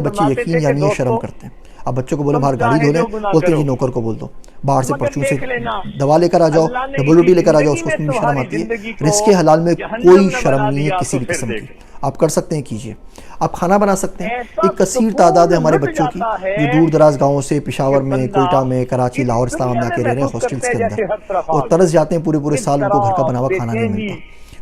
ہمارے بچے یقین یا نہیں شرم کرتے ہیں. آپ بچوں کو بولے باہر گاڑی دھو لیں, بولتے ہیں جی نوکر کو بول دو, باہر سے پرچون سے دوا لے کر آ جاؤ, WD لے کر آ جاؤ, اس میں بھی شرم آتی ہے. رزق حلال میں کوئی شرم نہیں ہے کسی بھی قسم کی. آپ کر سکتے ہیں, کیجئے. آپ کھانا بنا سکتے ہیں. ایک کثیر تعداد ہے ہمارے بچوں کی جو دور دراز گاؤں سے پشاور میں, کوئٹہ میں, کراچی, لاہور, اسلام میں آ کے رہ رہے ہیں ہاسٹلس کے اندر, اور ترس جاتے ہیں پورے سال ان کو گھر کا بنا ہوا کھانا نہیں ملتا.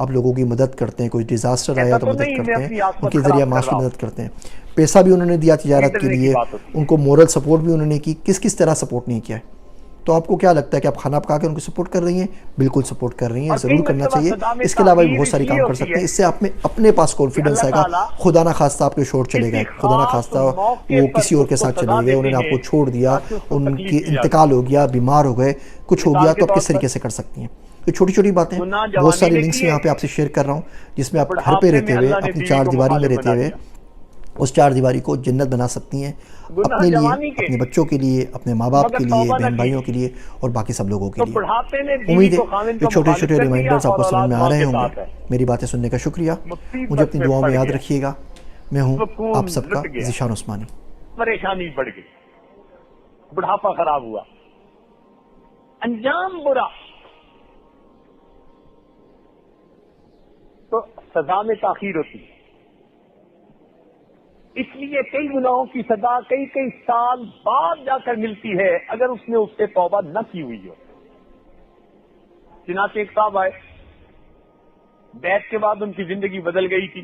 آپ لوگوں کی مدد کرتے ہیں, کوئی ڈیزاسٹر آیا تو مدد کرتے ہیں, ان کے ذریعے معاش کی مدد کرتے ہیں. پیسہ بھی انہوں نے دیا تجارت کے لیے, ان کو مورل سپورٹ بھی انہوں نے کی. کس کس طرح سپورٹ نہیں کیا ہے؟ تو آپ کو کیا لگتا ہے کہ آپ کھانا پکا کے ان کو سپورٹ کر رہی ہیں؟ بالکل سپورٹ کر رہی ہیں, ضرور کرنا چاہیے. اس کے علاوہ بھی بہت ساری کام کر سکتے ہیں. اس سے آپ میں اپنے پاس کانفیڈنس آئے گا. خدا نہ خواستہ آپ کے شور چلے گئے, خدا نہ خواستہ وہ کسی اور کے ساتھ چلے گئے, انہوں نے آپ کو چھوڑ دیا, ان کی انتقال ہو گیا, بیمار ہو گئے, کچھ ہو گیا, تو آپ کس طریقے سے کر سکتی ہیں؟ یہ چھوٹی چھوٹی باتیں, بہت ساری لنکس یہاں پہ آپ سے شیئر کر رہا ہوں, جس میں آپ گھر پہ رہتے ہوئے, اپنی چار دیواری میں رہتے ہوئے اس چار دیواری کو جنت بنا سکتی ہیں, اپنے لیے, اپنے بچوں کے لیے, اپنے ماں باپ کے لیے, بہن بھائیوں کے لیے, اور باقی سب لوگوں کے لیے. امید ہے یہ چھوٹے چھوٹے ریمائنڈرز آپ کو سمجھ میں آ رہے ہوں گے. میری باتیں سننے کا شکریہ. مجھے اپنی دعاؤں میں یاد رکھیے گا. میں ہوں آپ سب کا ذیشان عثمانی. پریشانی بڑھ گئی, بڑھاپا خراب ہوا, انجام برا, تو سزا میں تاخیر ہوتی ہے. اس لیے کئی گناہوں کی سزا کئی کئی سال بعد جا کر ملتی ہے اگر اس نے اس سے توبہ نہ کی ہوئی ہو. چنانچہ ایک صاحب آئے, بیعت کے بعد ان کی زندگی بدل گئی تھی.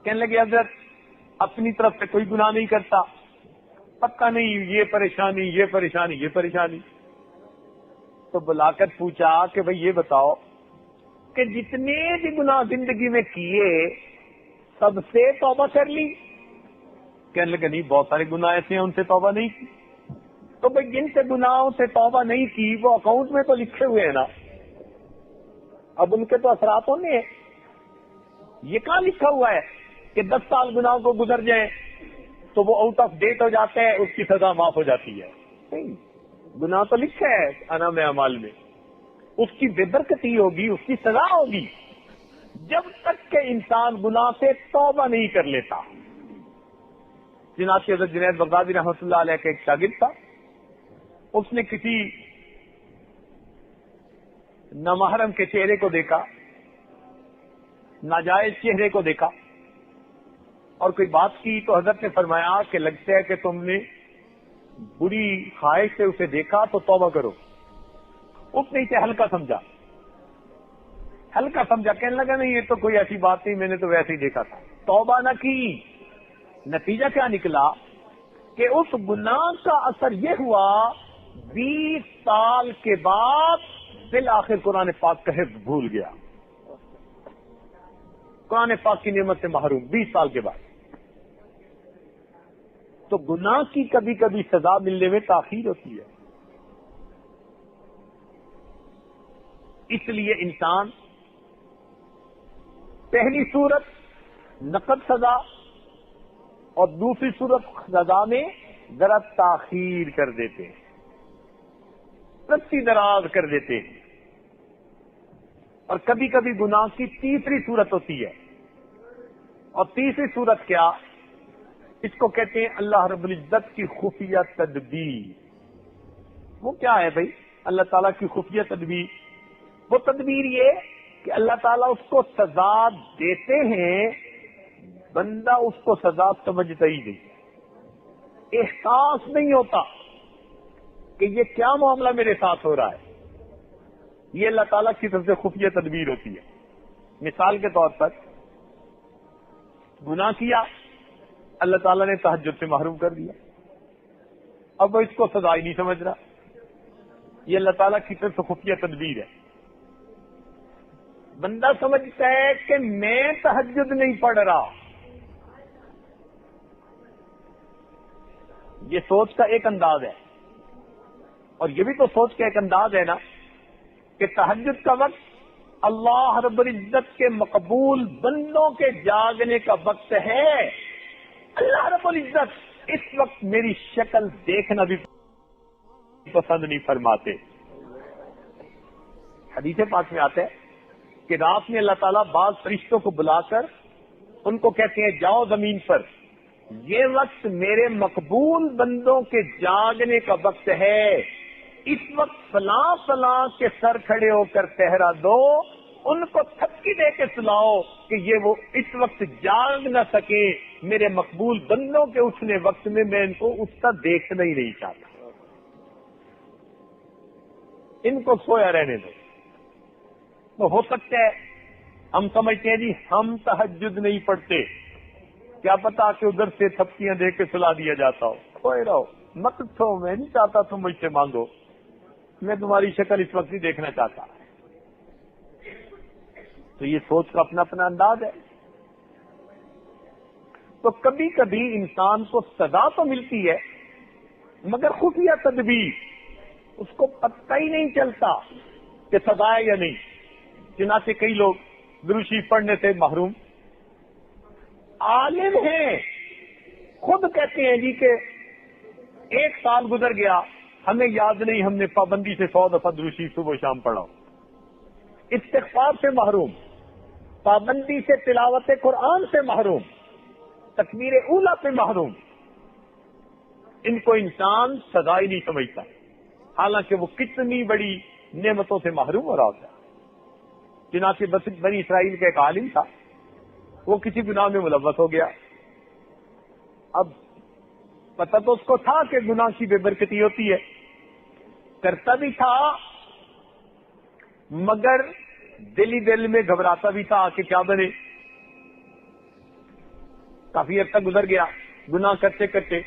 کہنے لگے حضرت اپنی طرف سے کوئی گناہ نہیں کرتا, پتہ نہیں یہ پریشانی یہ پریشانی یہ پریشانی. تو بلا کر پوچھا کہ بھئی یہ بتاؤ کہ جتنے بھی گناہ زندگی میں کیے سب سے توبہ کر لی؟ کہنے لگے نہیں, بہت سارے گناہ ایسے ہیں ان سے توبہ نہیں کی. تو بھئی جن سے گناہوں سے توبہ نہیں کی وہ اکاؤنٹ میں تو لکھے ہوئے ہیں نا, اب ان کے تو اثرات ہونے ہیں. یہ کہاں لکھا ہوا ہے کہ 10 سال گناہوں کو گزر جائیں تو وہ آؤٹ آف ڈیٹ ہو جاتے ہیں, اس کی سزا معاف ہو جاتی ہے؟ نہیں, گناہ تو لکھا ہے انعام اعمال میں, اس کی بے برکتی ہوگی, اس کی سزا ہوگی جب تک کہ انسان گناہ سے توبہ نہیں کر لیتا. چنانچہ حضرت جنید بغدادی رحمۃ اللہ علیہ کا ایک شاگرد تھا, اس نے کسی نامحرم کے چہرے کو دیکھا, ناجائز چہرے کو دیکھا, اور کوئی بات کی تو حضرت نے فرمایا کہ لگتا ہے کہ تم نے بری خواہش سے اسے دیکھا تو توبہ کرو. اس نے اسے ہلکا سمجھا, کہنے لگا نہیں یہ تو کوئی ایسی بات نہیں, میں نے تو ویسے ہی دیکھا تھا. توبہ نہ کی. نتیجہ کیا نکلا کہ اس گناہ کا اثر یہ ہوا 20 سال کے بعد بالآخر قرآن پاک کا حفظ بھول گیا, قرآن پاک کی نعمت سے محروم 20 سال کے بعد. تو گناہ کی کبھی کبھی سزا ملنے میں تاخیر ہوتی ہے. اس لیے انسان پہلی صورت نقد سزا اور دوسری صورت سزا میں ذرا تاخیر کر دیتے ہیں, رسی دراز کر دیتے ہیں. اور کبھی کبھی گناہ کی تیسری صورت ہوتی ہے, اور تیسری صورت کیا, اس کو کہتے ہیں اللہ رب العزت کی خفیہ تدبیر. وہ کیا ہے بھائی اللہ تعالیٰ کی خفیہ تدبیر؟ وہ تدبیر یہ کہ اللہ تعالیٰ اس کو سزا دیتے ہیں, بندہ اس کو سزا سمجھتا ہی نہیں, احساس نہیں ہوتا کہ یہ کیا معاملہ میرے ساتھ ہو رہا ہے. یہ اللہ تعالیٰ کی طرف سے خفیہ تدبیر ہوتی ہے. مثال کے طور پر گناہ کیا, اللہ تعالیٰ نے تہجد سے محروم کر دیا, اب وہ اس کو سزا ہی نہیں سمجھ رہا. یہ اللہ تعالیٰ کی طرف سے خفیہ تدبیر ہے. بندہ سمجھتا ہے کہ میں تہجد نہیں پڑھ رہا. یہ سوچ کا ایک انداز ہے, اور یہ بھی تو سوچ کا ایک انداز ہے نا کہ تہجد کا وقت اللہ رب العزت کے مقبول بندوں کے جاگنے کا وقت ہے. اللہ رب العزت اس وقت میری شکل دیکھنا بھی پسند نہیں فرماتے. حدیث پاک میں آتا ہے کہ رات میں اللہ تعالیٰ بعض فرشتوں کو بلا کر ان کو کہتے ہیں جاؤ زمین پر, یہ وقت میرے مقبول بندوں کے جاگنے کا وقت ہے, اس وقت فلاں فلاں کے سر کھڑے ہو کر پہرا دو, ان کو تھپکی دے کے سلاؤ کہ یہ وہ اس وقت جاگ نہ سکے, میرے مقبول بندوں کے اٹھنے وقت میں ان کو اٹھتا دیکھنا ہی نہیں چاہتا, ان کو سویا رہنے دو. تو ہو سکتا ہے ہم سمجھتے ہیں جی ہم تہجد نہیں پڑھتے، کیا پتا کہ ادھر سے تھپکیاں دے کے سلا دیا جاتا ہو، کوئی رہو مت چھو، میں نہیں چاہتا تم مجھ سے مانگو، میں تمہاری شکل اس وقت نہیں دیکھنا چاہتا۔ تو یہ سوچ کا اپنا اپنا انداز ہے۔ تو کبھی کبھی انسان کو سزا تو ملتی ہے مگر خفیہ تدبیر، اس کو پتہ ہی نہیں چلتا کہ سزا ہے یا نہیں۔ چنانچہ کئی لوگ درود شریف پڑھنے سے محروم، عالم ہیں، خود کہتے ہیں جی کہ 1 سال گزر گیا ہمیں یاد نہیں ہم نے پابندی سے 100 دفعہ درود شریف صبح و شام پڑھا، استغفار سے محروم، پابندی سے تلاوت قرآن سے محروم، تکبیر اولیٰ سے محروم۔ ان کو انسان سزا ہی نہیں سمجھتا، حالانکہ وہ کتنی بڑی نعمتوں سے محروم ہو رہا ہوتا ہے۔ چنانچہ بنی اسرائیل کا ایک عالم تھا، وہ کسی گناہ میں ملوث ہو گیا۔ اب پتہ تو اس کو تھا کہ گناہ کی بے برکتی ہوتی ہے، کرتا بھی تھا مگر دل ہی دل میں گھبراتا بھی تھا کہ کیا بنے۔ کافی عرصہ گزر گیا گناہ کرتے کرتے،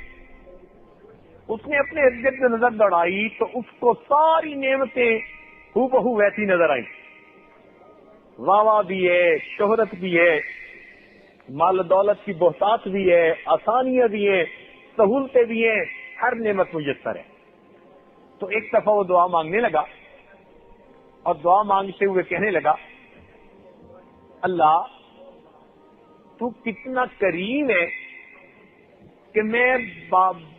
اس نے اپنے ارد گرد نظر دوڑائی تو اس کو ساری نعمتیں ہو بہو ویسی نظر آئیں، واہ واہ بھی ہے، شہرت بھی ہے، مال و دولت کی بہتات بھی ہے، آسانیاں بھی ہیں، سہولتیں بھی ہیں، ہر نعمت میسر ہے۔ تو ایک دفعہ وہ دعا مانگنے لگا اور دعا مانگتے ہوئے کہنے لگا، اللہ تو کتنا کریم ہے کہ میں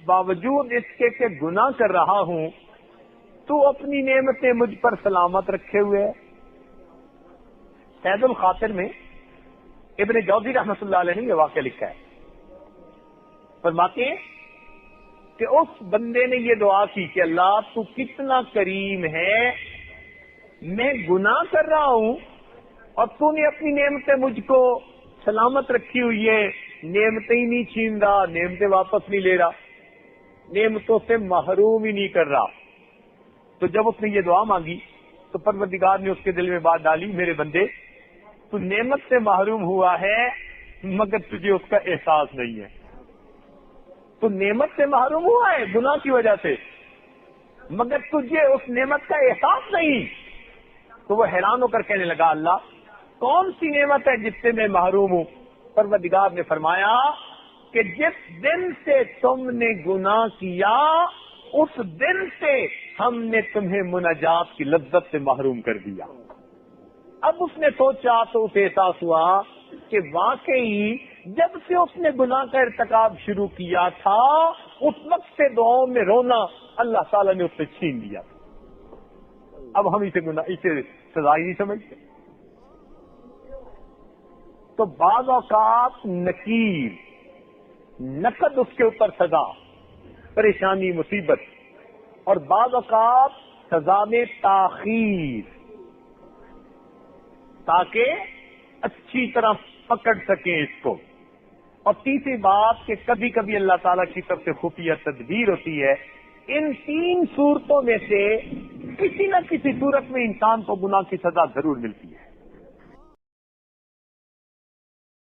باوجود اس کے کہ گناہ کر رہا ہوں تو اپنی نعمتیں مجھ پر سلامت رکھے ہوئے ہے۔ سید الخاطر میں ابن جوزی رحمۃ اللہ علیہ نے یہ واقعہ لکھا ہے، فرماتے ہیں کہ اس بندے نے یہ دعا کی کہ اللہ تو کتنا کریم ہے، میں گناہ کر رہا ہوں اور تو نے اپنی نعمتیں مجھ کو سلامت رکھی ہوئی ہے، نعمتیں ہی نہیں چھین رہا، نعمتیں واپس نہیں لے رہا، نعمتوں سے محروم ہی نہیں کر رہا۔ تو جب اس نے یہ دعا مانگی تو پروردگار نے اس کے دل میں بات ڈالی، میرے بندے تو نعمت سے محروم ہوا ہے مگر تجھے اس کا احساس نہیں ہے، تو نعمت سے محروم ہوا ہے گناہ کی وجہ سے مگر تجھے اس نعمت کا احساس نہیں۔ تو وہ حیران ہو کر کہنے لگا، اللہ کون سی نعمت ہے جس سے میں محروم ہوں؟ پروردگار نے فرمایا کہ جس دن سے تم نے گناہ کیا اس دن سے ہم نے تمہیں مناجات کی لذت سے محروم کر دیا۔ اب اس نے سوچا تو اسے احساس ہوا کہ واقعی جب سے اس نے گناہ کا ارتکاب شروع کیا تھا اس وقت سے دعاؤں میں رونا اللہ تعالیٰ نے اس سے چھین لیا۔ اب ہم اسے سزا ہی نہیں سمجھتے۔ تو بعض اوقات نکیر، نقد اس کے اوپر سزا، پریشانی، مصیبت، اور بعض اوقات سزا میں تاخیر تاکہ اچھی طرح پکڑ سکیں اس کو۔ اور تیسری بات کہ کبھی کبھی اللہ تعالیٰ کی طرف سے خفیہ تدبیر ہوتی ہے۔ ان 3 صورتوں میں سے کسی نہ کسی صورت میں انسان کو گناہ کی سزا ضرور ملتی ہے۔